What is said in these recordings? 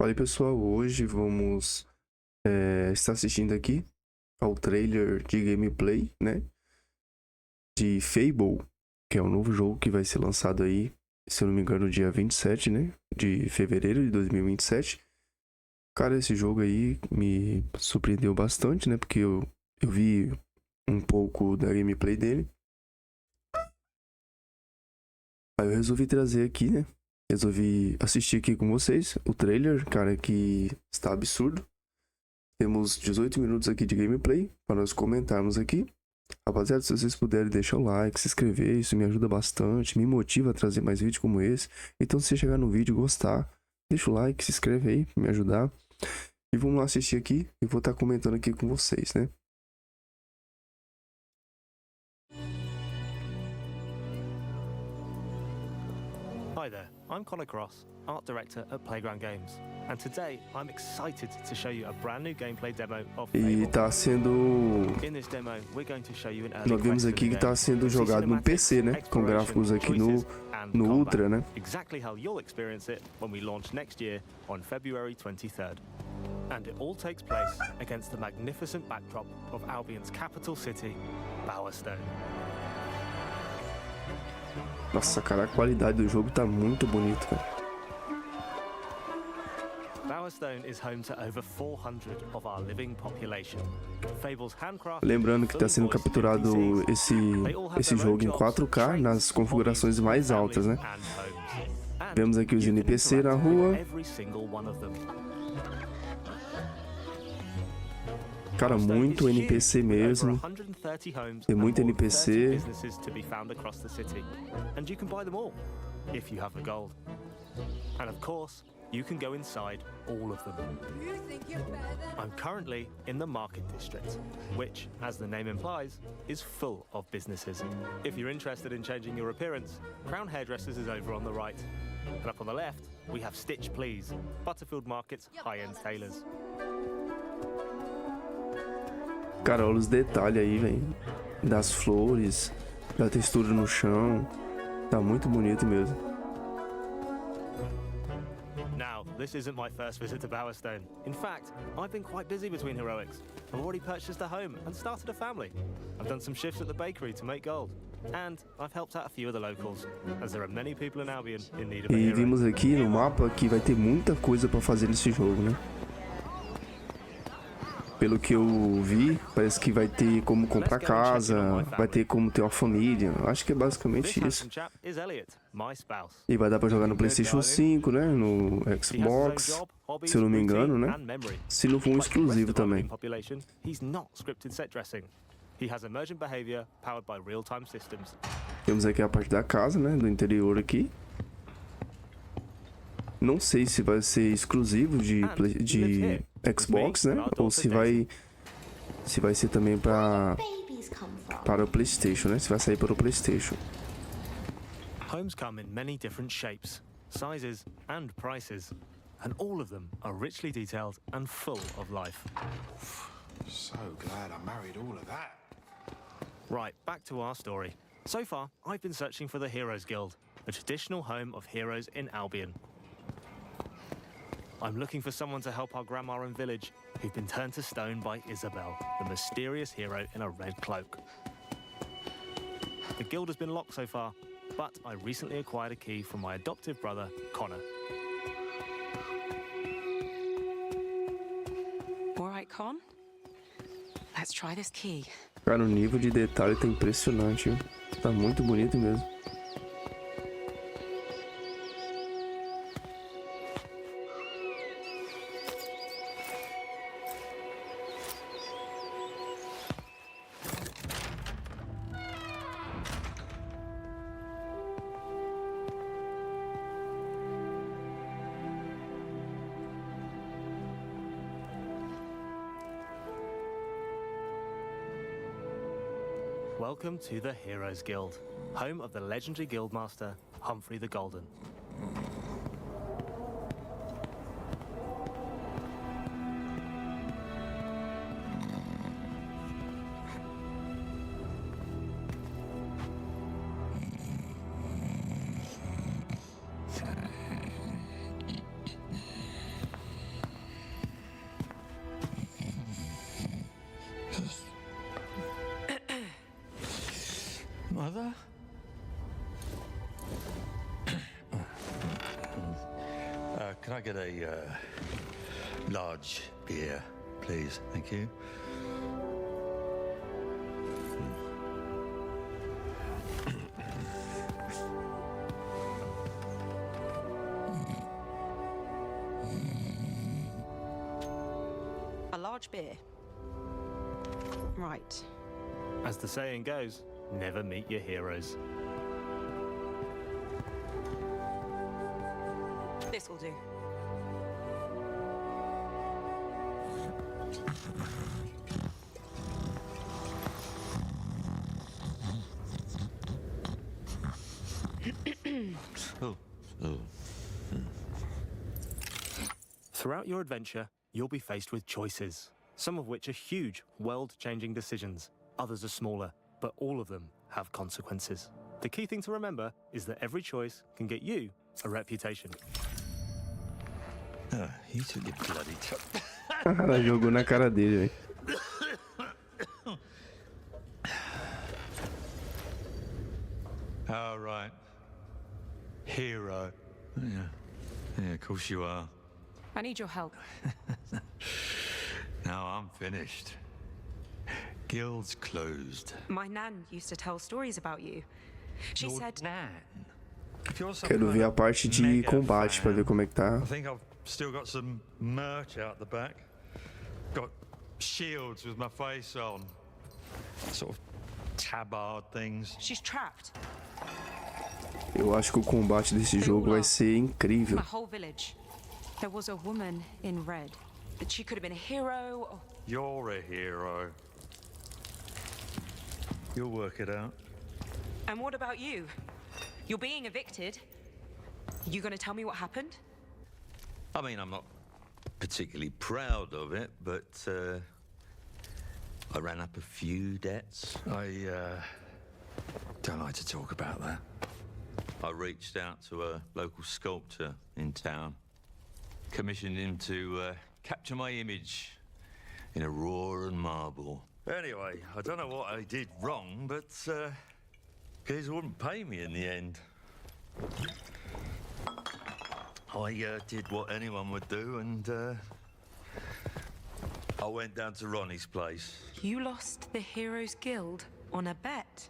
Fala aí, pessoal, hoje vamos estar assistindo aqui ao trailer de gameplay, né, de Fable, que é um novo jogo que vai ser lançado aí, se eu não me engano, dia 27, né, de fevereiro de 2027. Cara, esse jogo aí me surpreendeu bastante, né, porque eu vi um pouco da gameplay dele. Aí eu resolvi trazer aqui, né, resolvi assistir aqui com vocês o trailer, cara, que está absurdo. Temos 18 minutos aqui de gameplay para nós comentarmos aqui. Rapaziada, se vocês puderem deixar o like, se inscrever, isso me ajuda bastante, me motiva a trazer mais vídeos como esse. Então, se você chegar no vídeo e gostar, deixa o like, se inscreve aí para me ajudar. E vamos lá assistir aqui e vou estar comentando aqui com vocês, né? Hi there, I'm Connor Cross, Art Director at Playground Games, and today I'm excited to show you a brand new gameplay demo of Fable. E tá sendo... In this demo, we're going to show you an early Nós vimos quest aqui que of the tá game. sendo See jogado no PC, né? Com gráficos aqui choices, and no combat. Ultra, né? Exactly how you'll experience it when we launch next year on February 23rd. And it all takes place against the magnificent backdrop of Albion's capital city, Bowerstone. Nossa, cara, a qualidade do jogo tá muito bonito, cara. Bowerstone is home to over 400 of our living population. Fable's handcrafted, Lembrando que está sendo capturado esse jogo em 4K nas configurações mais altas, né? Vemos aqui os NPC na rua. Cara, muito NPC mesmo. Tem muito NPC. You can go inside all of them. I'm currently in the Market District, which, as the name implies, is full of businesses. If you're interested in changing your appearance, Crown Hairdressers is over on the right. And up on the left, we have Stitch Please, Butterfield Market's high-end tailors. Cara, olha os detalhes aí, velho. Das flores, da textura no chão. Tá muito bonito mesmo. Now, this isn't my first visit to Bowerstone. In fact, I've been quite busy between heroics. I've already purchased a home and started a family. I've done some shifts at the bakery to make gold. And I've helped out a few of the locals, as there are many people in Albion in need of a hero. E vimos aqui no mapa que vai ter muita coisa pra fazer nesse jogo, né? Pelo que eu vi, parece que vai ter como comprar casa, vai ter como ter uma família. Acho que é basicamente isso. E vai dar pra jogar no PlayStation 5, né? No Xbox, se eu não me engano, né? Se não for um exclusivo também. Temos aqui a parte da casa, né? Do interior aqui. Não sei se vai ser exclusivo de Xbox, né? Ou se vai ser também para o PlayStation, né? Se vai sair para o PlayStation. Homes come in many different shapes, sizes and prices, and all of them are richly detailed and full of life. So glad I married all of that. Right, back to our story. So far, I've been searching for the Heroes Guild, a traditional home of heroes in Albion. I'm looking for someone to help our grandma and village, who've been turned to stone by Isabel, the mysterious hero in a red cloak. The guild has been locked so far, but I recently acquired a key from my adoptive brother, Connor. All right, Con. Let's try this key. Cara, o nível de detalhe tá impressionante, hein? Tá muito bonito mesmo. Welcome to the Heroes Guild, home of the legendary guildmaster, Humphrey the Golden. Another? Can I get a large beer, please? Thank you. A large beer. Right. As the saying goes, never meet your heroes. This will do. Throughout your adventure, you'll be faced with choices, some of which are huge, world-changing decisions. Others are smaller, but all of them have consequences. The key thing to remember is that every choice can get you a reputation. You took your bloody Ela jogou na cara dele, velho. Oh, right. Hero. Yeah, of course you are. I need your help. Now I'm finished. Guild's closed. My nan used to tell stories about you. She Your said... nan. If you're some Quero kind ver a of parte de mega combate pra ver fan, como é que tá. I think I've still got some merch out the back. Got shields with my face on. Sort of tabard things. She's trapped. Eu acho que o combate desse jogo vai ser incrível. My whole village. There was a woman in red. But she could have been a hero or... You're a hero. You'll work it out. And what about you? You're being evicted. You gonna tell me what happened? I mean, I'm not particularly proud of it, but I ran up a few debts. I don't like to talk about that. I reached out to a local sculptor in town, commissioned him to capture my image in a raw and marble. Anyway, I don't know what I did wrong, but Geezer wouldn't pay me in the end. I did what anyone would do, and I went down to Ronnie's place. You lost the Heroes Guild on a bet.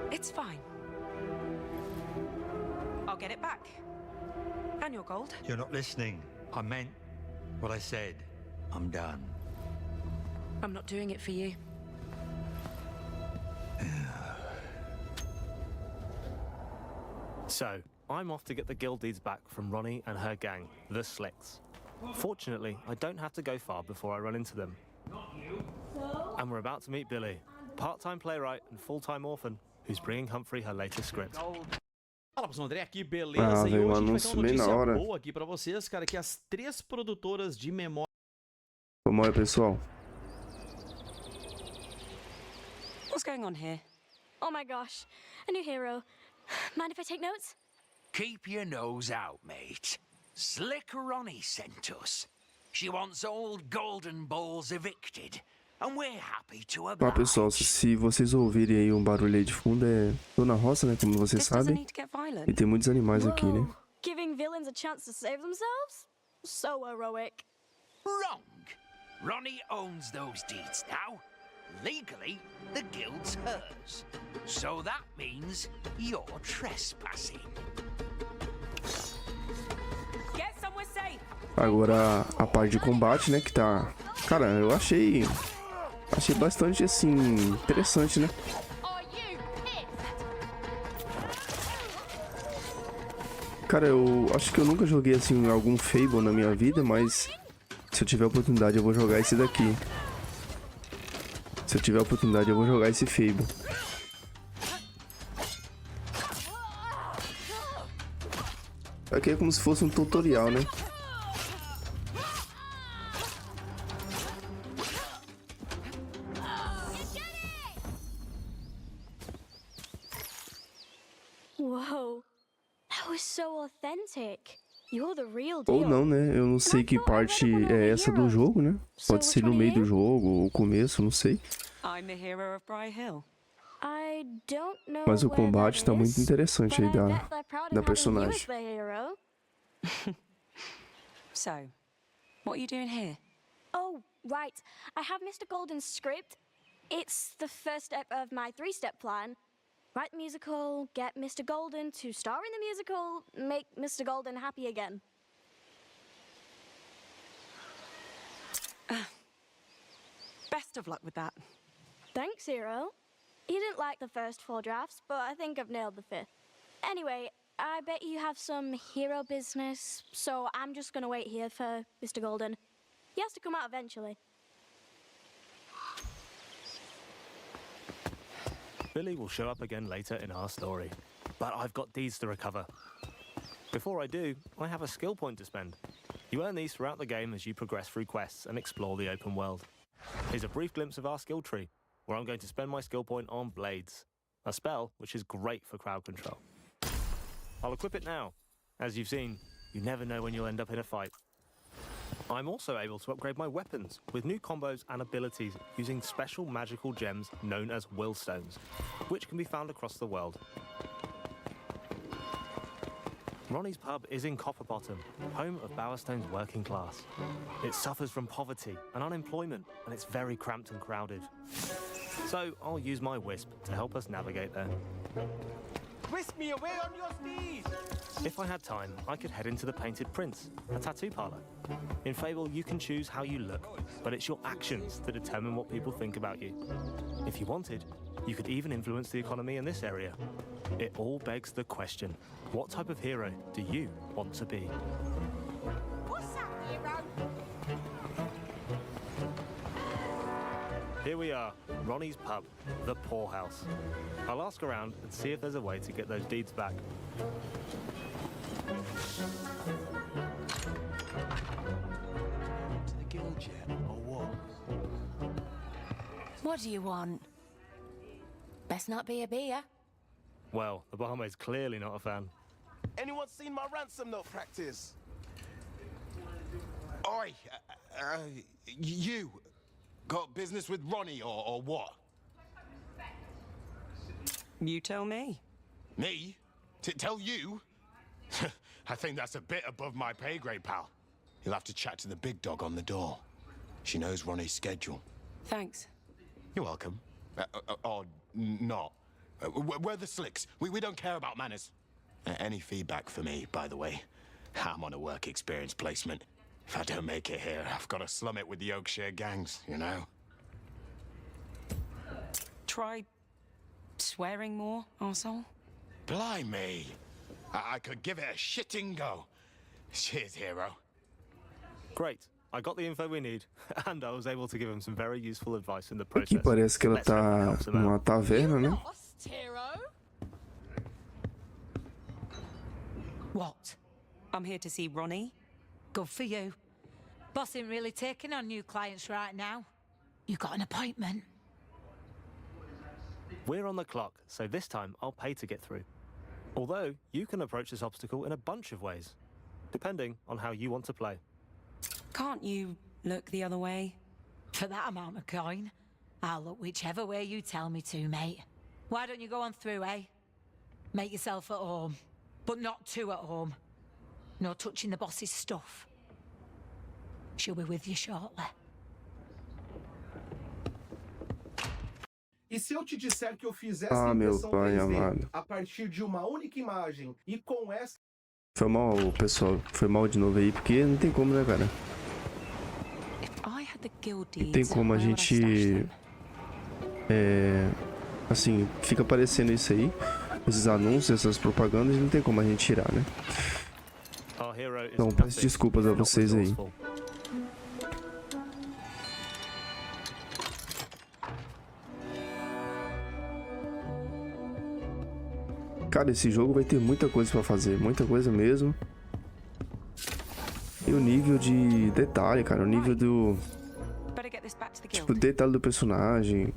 It's fine. I'll get it back. And your gold. You're not listening. I meant what I said. I'm done. I'm not doing it for you. So, I'm off to get the guild deeds back from Ronnie and her gang, the Slicks. Fortunately, I don't have to go far before I run into them. And we're about to meet Billy, part-time playwright and full-time orphan, who's bringing Humphrey her latest script. Fala, professor André aqui, beleza? E hoje a gente vai ter uma notícia boa aqui pra vocês, cara, que as 3 produtoras de memória... Como é, pessoal? What's going on here? Oh my gosh, a new hero. Mind if I take notes? Keep your nose out, mate. Slick Ronnie sent us. She wants old golden balls evicted, and we're happy to Tá, oblige. pessoal, se vocês ouvirem aí um barulho aí de fundo, tô na roça, né, como vocês This doesn't sabem. need to get violent. E tem muitos animais aqui, né? Whoa, giving villains a chance to save themselves? So heroic. Wrong. Ronnie owns those deeds now. Legally, the guild's hers. So that means you're trespassing. Get somewhere safe. Agora a parte de combate, né, que tá... Cara, eu achei bastante, assim, interessante, né? Are you pissed? Cara, eu acho que eu nunca joguei, assim, algum Fable na minha vida, mas se eu tiver oportunidade eu vou jogar esse daqui. Se eu tiver oportunidade eu vou jogar esse Fable. Aqui é como se fosse um tutorial, né? Whoa, that was so authentic. You're the real Ou deal. não, né? Eu não sei que parte é essa do jogo, né? Pode ser no meio do jogo, ou começo, não sei. I'm the hero of Bry Hill. I don't know Mas o where combate that tá muito is, interessante but aí I da bet they're proud of having you personagem. as the hero. So, what are you doing here? Oh, right. I have Mr. Golden's script. It's the first step of my 3-step plan. Write the musical, get Mr. Golden to star in the musical, make Mr. Golden happy again. Best of luck with that. Thanks, hero. You didn't like the first 4 drafts, but I think I've nailed the 5th. Anyway, I bet you have some hero business, so I'm just gonna wait here for Mr. Golden. He has to come out eventually. Billy will show up again later in our story, but I've got deeds to recover. Before I do, I have a skill point to spend. You earn these throughout the game as you progress through quests and explore the open world. Here's a brief glimpse of our skill tree, where I'm going to spend my skill point on Blades, a spell which is great for crowd control. I'll equip it now. As you've seen, you never know when you'll end up in a fight. I'm also able to upgrade my weapons with new combos and abilities using special magical gems known as Willstones, which can be found across the world. Ronnie's pub is in Copperbottom, home of Bowerstone's working class. It suffers from poverty and unemployment, and it's very cramped and crowded. So I'll use my wisp to help us navigate there. Whisk me away on your steed! If I had time, I could head into the Painted Prince, a tattoo parlor. In Fable, you can choose how you look, but it's your actions that determine what people think about you. If you wanted, you could even influence the economy in this area. It all begs the question, what type of hero do you want to be? What's up, hero? Here we are, Ronnie's pub, the poorhouse. I'll ask around and see if there's a way to get those deeds back. To the guild yet, or what? What do you want? Best not be a beer. Well, the barmaid's clearly not a fan. Anyone seen my ransom note practice? Oi, you got business with Ronnie or what? You tell me. Me? Tell you? I think that's a bit above my pay grade, pal. You'll have to chat to the big dog on the door. She knows Ronnie's schedule. Thanks. You're welcome. Or not. We're the slicks. We don't care about manners. Any feedback for me, by the way? I'm on a work experience placement. If I don't make it here, I've got to slum it with the Oakshire gangs, you know? Try swearing more, arsehole. Blimey. I could give it a shitting go. Cheers, hero. Great, I got the info we need, and I was able to give him some very useful advice in the process. Aqui parece que ela Let's hope that tá helps him numa out. taverna, né? Lost, hero. What? I'm here to see Ronnie. Good for you. Boss ain't really taking on new clients right now. You got an appointment. We're on the clock, so this time I'll pay to get through. Although, you can approach this obstacle in a bunch of ways, depending on how you want to play. Can't you look the other way? For that amount of coin, I'll look whichever way you tell me to, mate. Why don't you go on through, eh? Make yourself at home, but not too at home. No touching the boss's stuff. She'll be with you shortly. E se eu te disser que eu fiz essa meu impressão pai 3D amado. a partir de uma única imagem e com essa... Foi mal, pessoal. Foi mal de novo aí, porque não tem como, né, cara? Não tem como a gente... assim, fica aparecendo isso aí. Esses anúncios, essas propagandas, e não tem como a gente tirar, né? Então, peço desculpas a vocês aí. Cara, esse jogo vai ter muita coisa pra fazer, muita coisa mesmo. E o nível de detalhe, cara, o nível do... tipo, detalhe do personagem,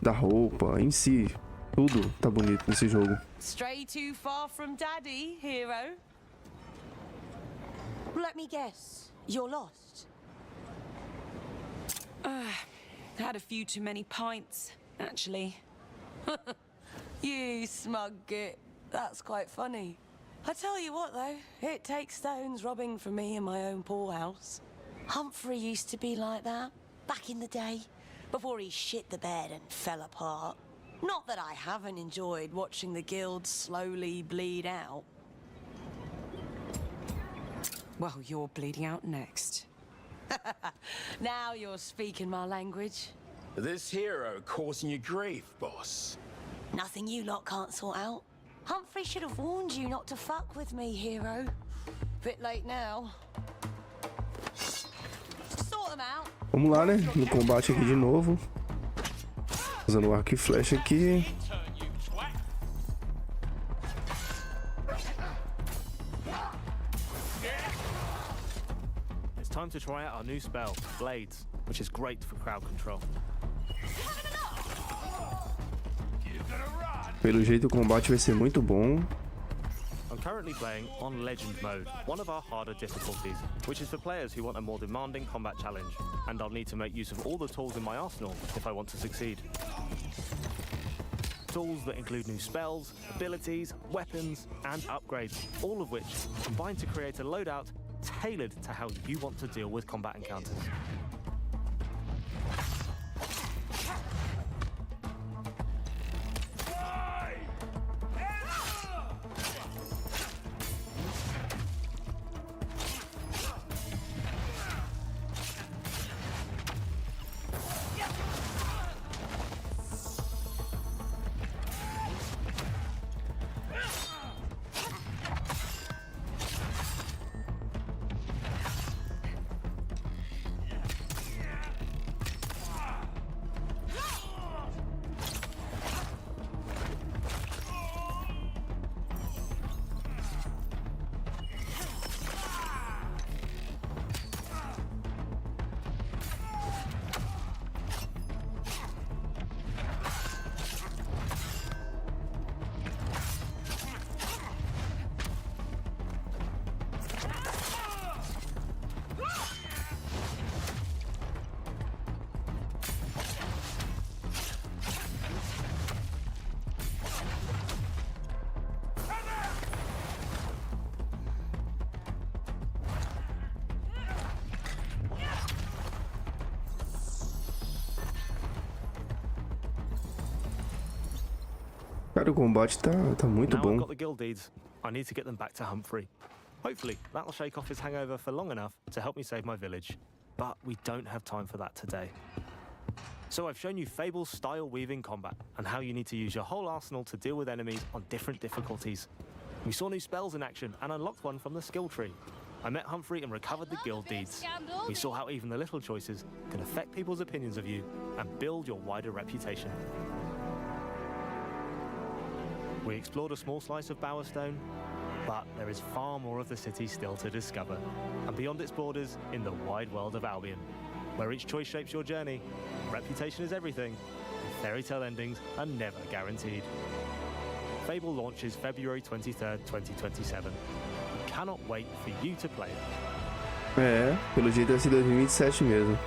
da roupa, em si. Tudo tá bonito nesse jogo. Stray too far from daddy, hero. Let me guess. You're lost. Had a few too many pints, actually. You smug git. That's quite funny. I tell you what, though, it takes stones robbing from me in my own poorhouse. Humphrey used to be like that, back in the day, before he shit the bed and fell apart. Not that I haven't enjoyed watching the guild slowly bleed out. Well, you're bleeding out next. Now you're speaking my language. This hero causing you grief, boss. Nothing you lot can't sort out. Humphrey should have warned you not to fuck with me, hero. Bit late now. Sort them out. Vamos lá, né? No combate aqui de novo. Usando o arco e flecha aqui. It's time to try out our new spell, Blades, which is great for crowd control. Pelo jeito o combate vai ser muito bom. I'm currently playing on Legend mode, one of our harder difficulties, which is for players who want a more demanding combat challenge, and I'll need to make use of all the tools in my arsenal if I want to succeed. Tools that include new spells, abilities, weapons, and upgrades, all of which combine to create a loadout tailored to how you want to deal with combat encounters. Cara, o combate tá muito Now I've bom. got the guild deeds. I need to get them back to Humphrey. Hopefully, that'll shake off his hangover for long enough to help me save my village. But we don't have time for that today. So I've shown you Fable's style weaving combat and how you need to use your whole arsenal to deal with enemies on different difficulties. We saw new spells in action and unlocked one from the skill tree. I met Humphrey and recovered the guild deeds. We saw how even the little choices can affect people's opinions of you and build your wider reputation. We explored a small slice of Bowerstone, but there is far more of the city still to discover, and beyond its borders in the wide world of Albion, where each choice shapes your journey, reputation is everything, and fairy tale endings are never guaranteed. Fable launches February 23rd, 2027. We cannot wait for you to play it. É, pelo jeito vai ser 2027 mesmo.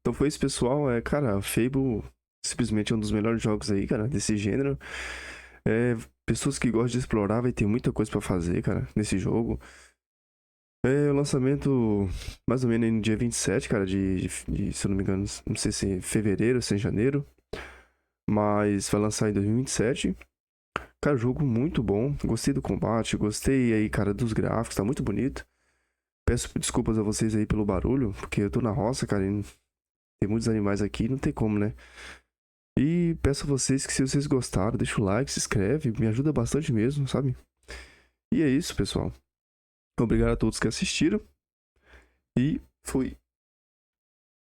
Então foi isso, pessoal. Cara, Fable simplesmente é um dos melhores jogos aí, cara, desse gênero. Pessoas que gostam de explorar, vai ter muita coisa pra fazer, cara, nesse jogo. O lançamento mais ou menos no dia 27, cara, de se eu não me engano, não sei se é fevereiro, se é janeiro. Mas vai lançar em 2027. Cara, jogo muito bom. Gostei do combate, gostei aí, cara, dos gráficos, tá muito bonito. Peço desculpas a vocês aí pelo barulho, porque eu tô na roça, cara, e tem muitos animais aqui, não tem como, né? E peço a vocês que, se vocês gostaram, deixa o like, se inscreve, me ajuda bastante mesmo, sabe? E é isso, pessoal. Obrigado a todos que assistiram. E fui.